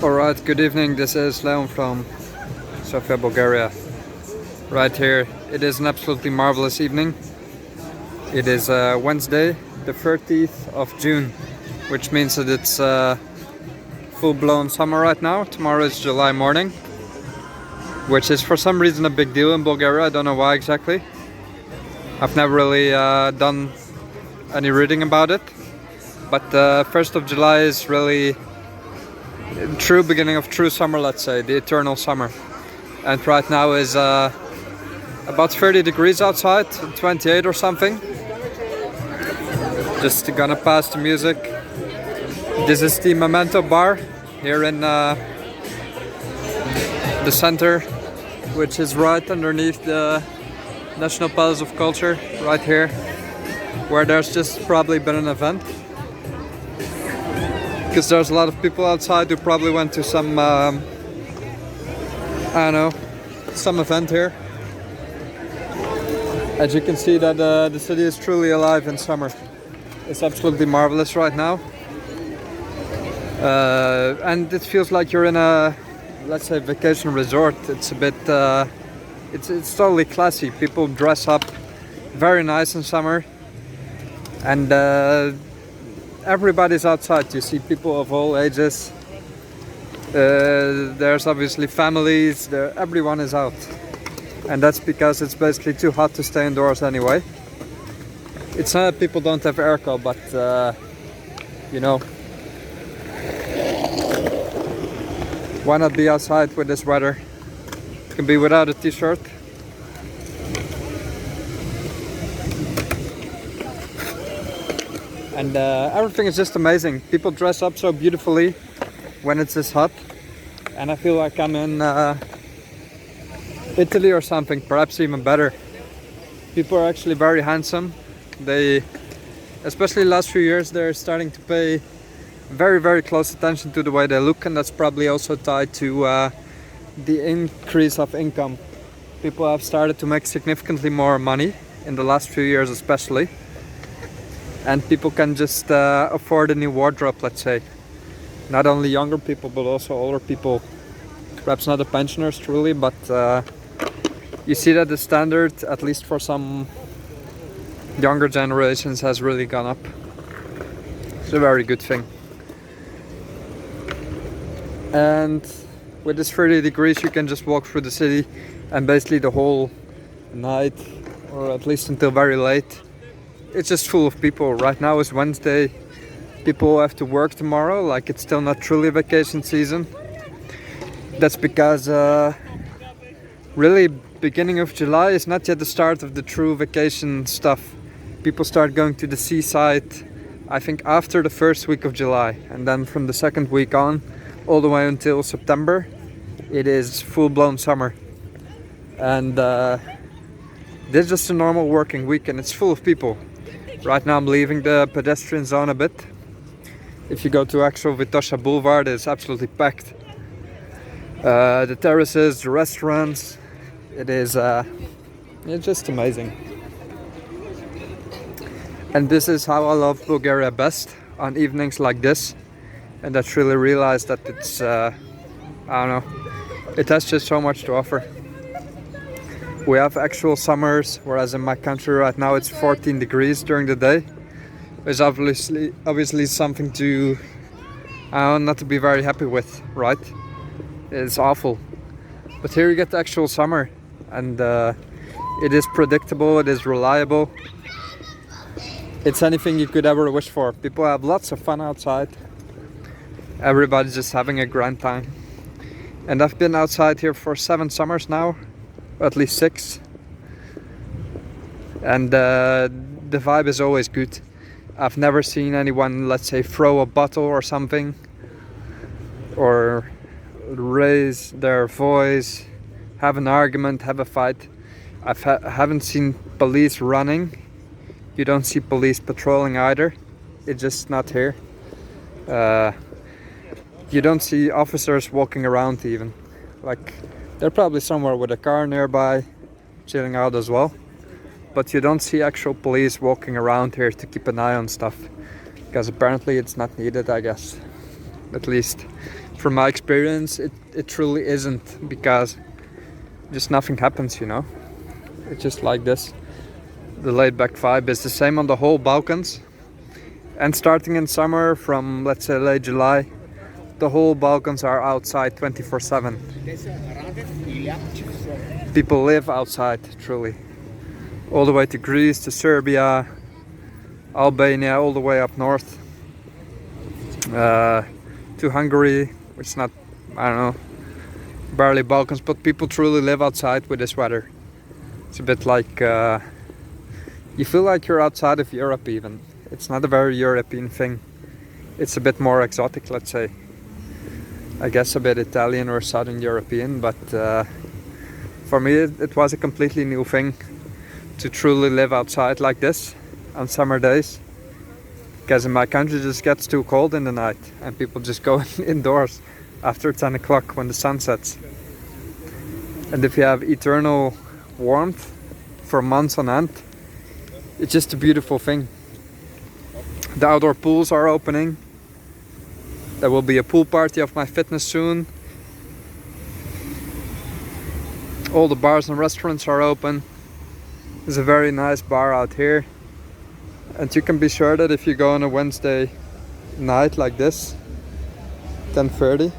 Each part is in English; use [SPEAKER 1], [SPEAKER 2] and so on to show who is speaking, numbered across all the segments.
[SPEAKER 1] Alright, good evening. This is Leon from Sofia, Bulgaria. Right here, it is an absolutely marvelous evening. It is Wednesday, the 30th of June, which means that it's full-blown summer right now. Tomorrow is July morning, which is for some reason a big deal in Bulgaria. I don't know why exactly. I've never really done any reading about it. But 1st of July is really true beginning of true summer, let's say, the eternal summer. And right now is about 30 degrees outside, 28 or something. Just gonna pass the music. This is the Memento bar here in the center, which is right underneath the National Palace of Culture, right here, where there's just probably been an event. Because there's a lot of people outside who probably went to some, I don't know, some event here. As you can see that the city is truly alive in summer. It's absolutely marvelous right now. And it feels like you're in a, let's say, vacation resort. It's a bit, it's totally classy. People dress up very nice in summer. And everybody's outside. You see people of all ages. There's obviously families. Everyone is out, and that's because it's basically too hot to stay indoors anyway. It's not that people don't have airco, but you know, why not be outside with this weather? You can be without a t-shirt. And everything is just amazing. People dress up so beautifully when it's this hot. And I feel like I'm in Italy or something, perhaps even better. People are actually very handsome. They, especially the last few years, they're starting to pay very, very close attention to the way they look. And that's probably also tied to the increase of income. People have started to make significantly more money in the last few years especially. And people can just afford a new wardrobe, let's say. Not only younger people, but also older people. Perhaps not the pensioners, truly, but you see that the standard, at least for some younger generations, has really gone up. It's a very good thing. And with this 30 degrees, you can just walk through the city, and basically the whole night, or at least until very late, it's just full of people. Right now is Wednesday. People have to work tomorrow, like it's still not truly vacation season. That's because really beginning of July is not yet the start of the true vacation stuff. People start going to the seaside, I think, after the first week of July. And then from the second week on, all the way until September, it is full-blown summer. And this is just a normal working week, and it's full of people. Right now I'm leaving the pedestrian zone a bit. If you go to actual Vitosha Boulevard, it's absolutely packed. The terraces, the restaurants, it's just amazing. And this is how I love Bulgaria best, on evenings like this. And I truly realized that it's, I don't know, it has just so much to offer. We have actual summers, whereas in my country right now it's 14 degrees during the day. It's obviously something to not to be very happy with, right? It's awful. But here you get the actual summer, and it is predictable, it is reliable. It's anything you could ever wish for. People have lots of fun outside. Everybody's just having a grand time. And I've been outside here for 7 summers now. At least 6, and the vibe is always good. I've never seen anyone, let's say, throw a bottle or something, or raise their voice, have an argument, have a fight. I haven't seen police running. You don't see police patrolling either. It's just not here. You don't see officers walking around even. Like, they're probably somewhere with a car nearby, chilling out as well. But you don't see actual police walking around here to keep an eye on stuff. Because apparently it's not needed, I guess. At least from my experience, it truly isn't, because just nothing happens, you know. It's just like this. The laid back vibe is the same on the whole Balkans. And starting in summer from, let's say, late July, the whole Balkans are outside 24/7. People live outside, truly. All the way to Greece, to Serbia, Albania, all the way up north. To Hungary, which is not, I don't know, barely Balkans, but people truly live outside with this weather. It's a bit like, you feel like you're outside of Europe even. It's not a very European thing. It's a bit more exotic, let's say. I guess a bit Italian or Southern European, but for me it was a completely new thing to truly live outside like this on summer days. Because in my country it just gets too cold in the night and people just go indoors after 10 o'clock when the sun sets. And if you have eternal warmth for months on end, it's just a beautiful thing. The outdoor pools are opening. There will be a pool party of my fitness soon. All the bars and restaurants are open. There's a very nice bar out here. And you can be sure that if you go on a Wednesday night like this, 10:30,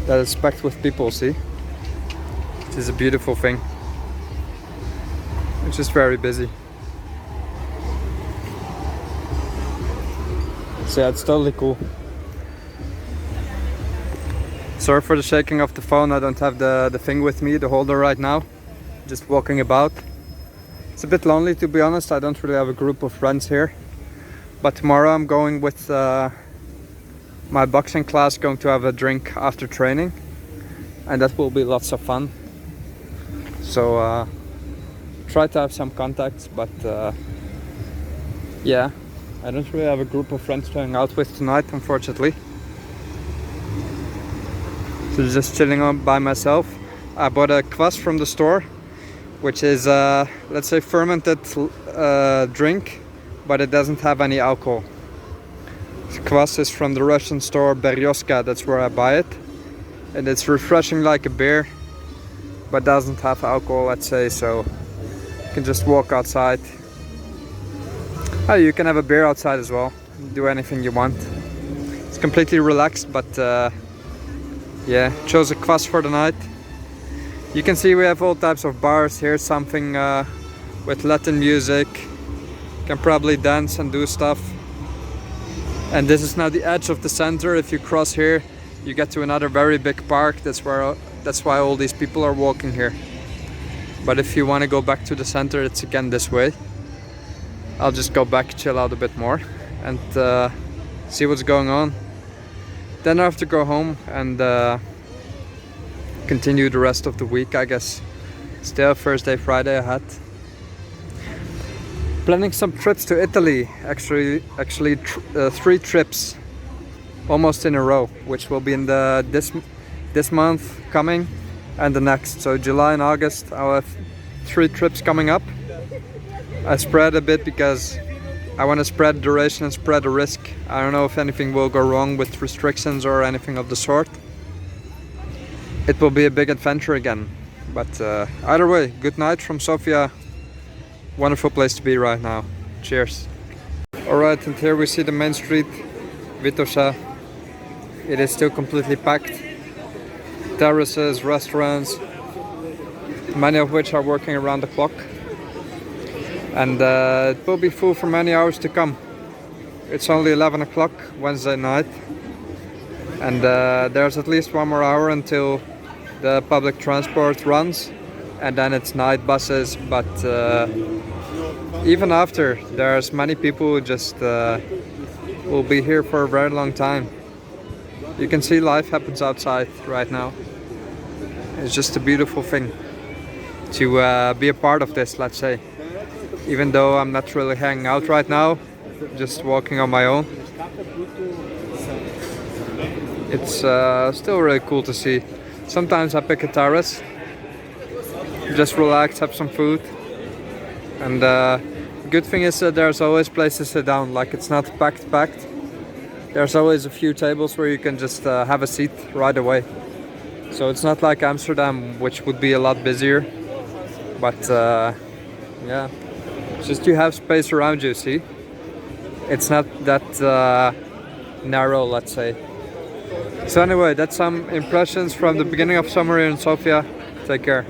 [SPEAKER 1] that is packed with people, see? It is a beautiful thing. It's just very busy. So yeah, it's totally cool. Sorry for the shaking of the phone. I don't have the thing with me, the holder right now. Just walking about. It's a bit lonely, to be honest. I don't really have a group of friends here. But tomorrow I'm going with my boxing class, going to have a drink after training. And that will be lots of fun. So try to have some contacts, but yeah. I don't really have a group of friends to hang out with tonight, unfortunately. So just chilling on by myself. I bought a kvass from the store, which is, let's say, fermented drink, but it doesn't have any alcohol. Kvass is from the Russian store Beryoska, that's where I buy it. And it's refreshing like a beer, but doesn't have alcohol, let's say, so you can just walk outside. Oh, you can have a beer outside as well, do anything you want. It's completely relaxed, but yeah, chose a kvass for the night. You can see we have all types of bars here, something with Latin music. You can probably dance and do stuff. And this is now the edge of the center. If you cross here, you get to another very big park. That's why all these people are walking here. But if you want to go back to the center, it's again this way. I'll just go back, chill out a bit more, and see what's going on. Then I have to go home and continue the rest of the week, I guess. Still Thursday, Friday ahead. Planning some trips to Italy. Actually, 3 trips, almost in a row, which will be in this month coming and the next. So July and August, I'll have 3 trips coming up. I spread a bit because I want to spread duration and spread the risk. I don't know if anything will go wrong with restrictions or anything of the sort. It will be a big adventure again. But either way, good night from Sofia. Wonderful place to be right now. Cheers. Alright, and here we see the main street, Vitosha. It is still completely packed. Terraces, restaurants, many of which are working around the clock. And it will be full for many hours to come. It's only 11 o'clock Wednesday night, and there's at least 1 more hour until the public transport runs, and then it's night buses. But even after, there's many people who just will be here for a very long time. You can see life happens outside right now. It's just a beautiful thing to be a part of this, let's say. Even though I'm not really hanging out right now, just walking on my own. It's still really cool to see. Sometimes I pick a terrace, just relax, have some food. And the good thing is that there's always places to sit down, like it's not packed. there's always a few tables where you can just have a seat right away. So it's not like Amsterdam, which would be a lot busier. But yeah, just you have space around you, see? It's not that narrow, let's say. So anyway, that's some impressions from the beginning of summer here in Sofia. Take care.